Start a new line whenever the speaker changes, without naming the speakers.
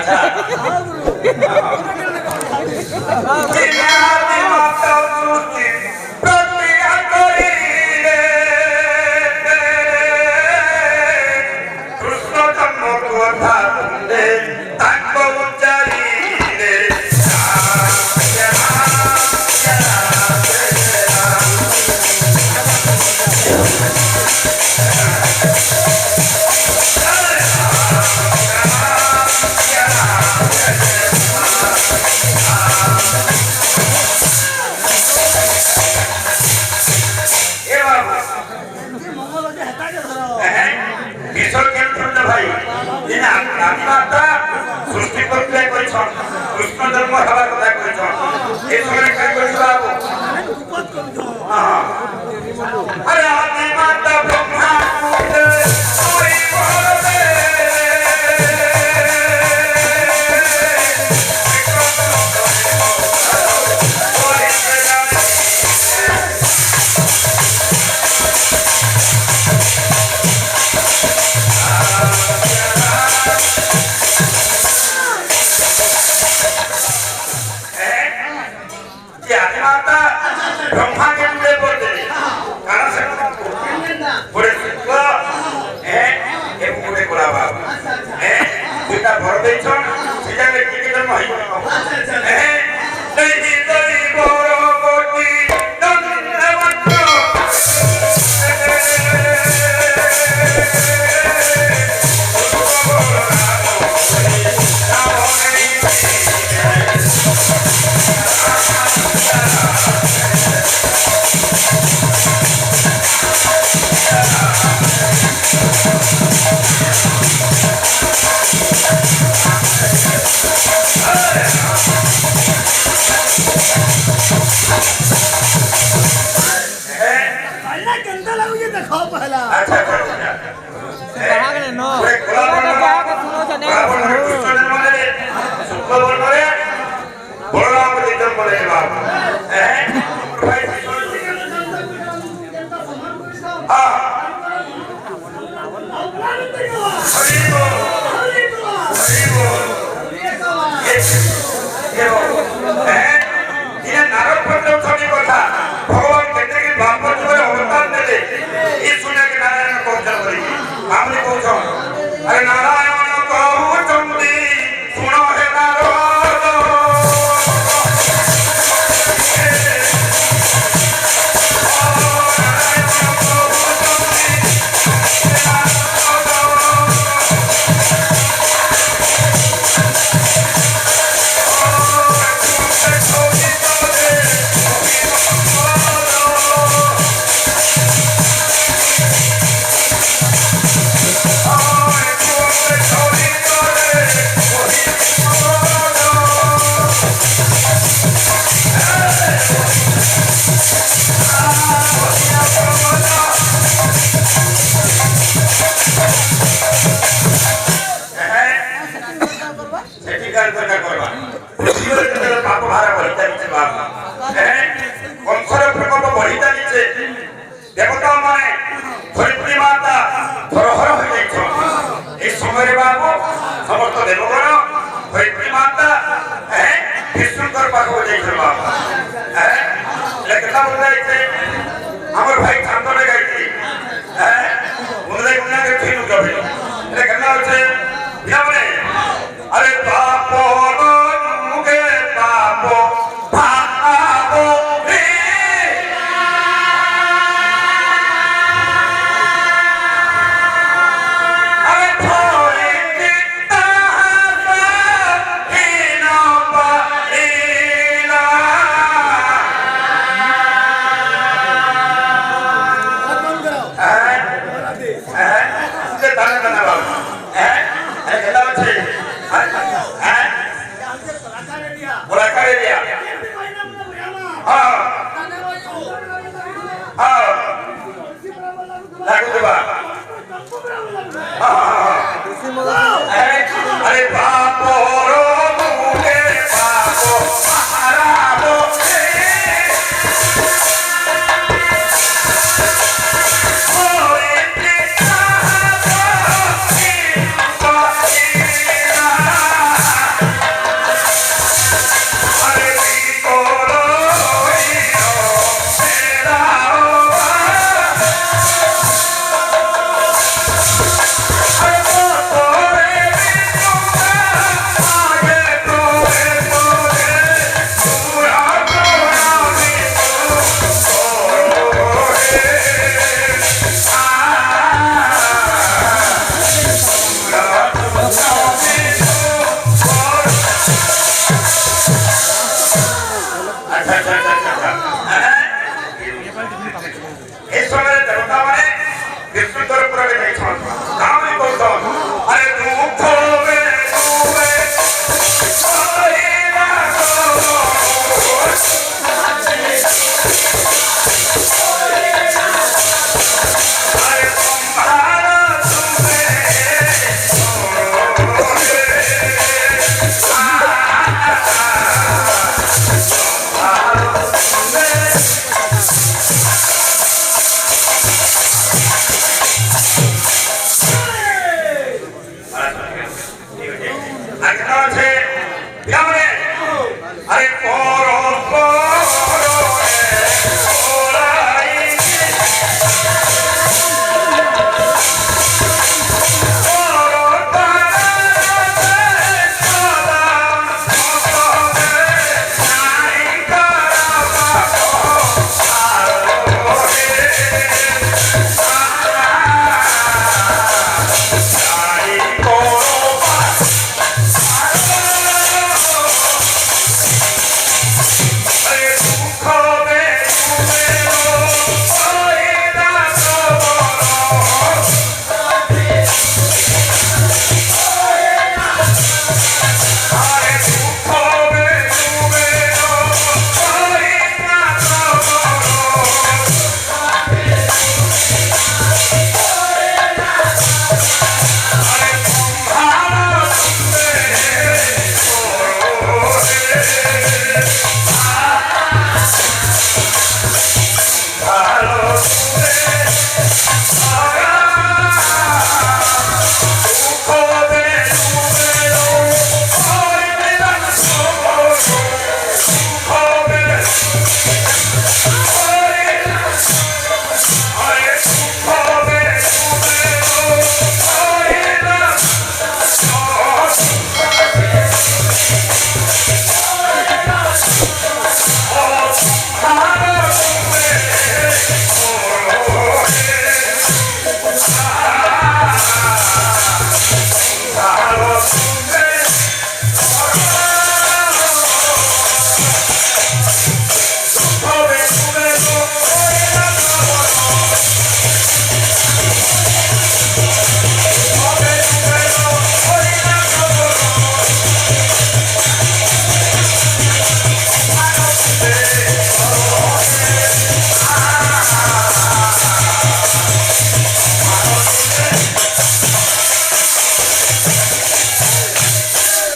अच्छा सृष्टि प्रक्रिया कृष्ण जन्म हवा कथा अरे आदि माता ब्रह्मा ब्रह्मा के लिए बोलते कारण से पूरे सुख ए मुझे कोला बाबा बेटा भर दे छन सीधा में की जन्म है नहीं दई गोरो कोटी दंडवत अच्छा अच्छा
नो
भगवान कहते कि बाप अवतार देले ये सुने के नारायण को हमने पूछो अरे नारायण कहू चंदी सुनो हे नारद पाप भारा बढ़ी वंशर प्रकोप बढ़ी चली देवता माने धरित्री माता धरहर हो समय बाबू समस्त देवगण धरित्री माता विष्णुकर पाखक जाइए बाबा लेखा बुझाई आम भाई खांदे गाई मुझे गुना के ठीक कभी लेखा अच्छे अरे बापो मुगे बापो बापो रे अरे थोड़ी कितना हीना पाईना ये ताने करना बाबू कहता अच्छे बोला करे दिया हाँ हाँ लागू देवा हाँ अरे बापो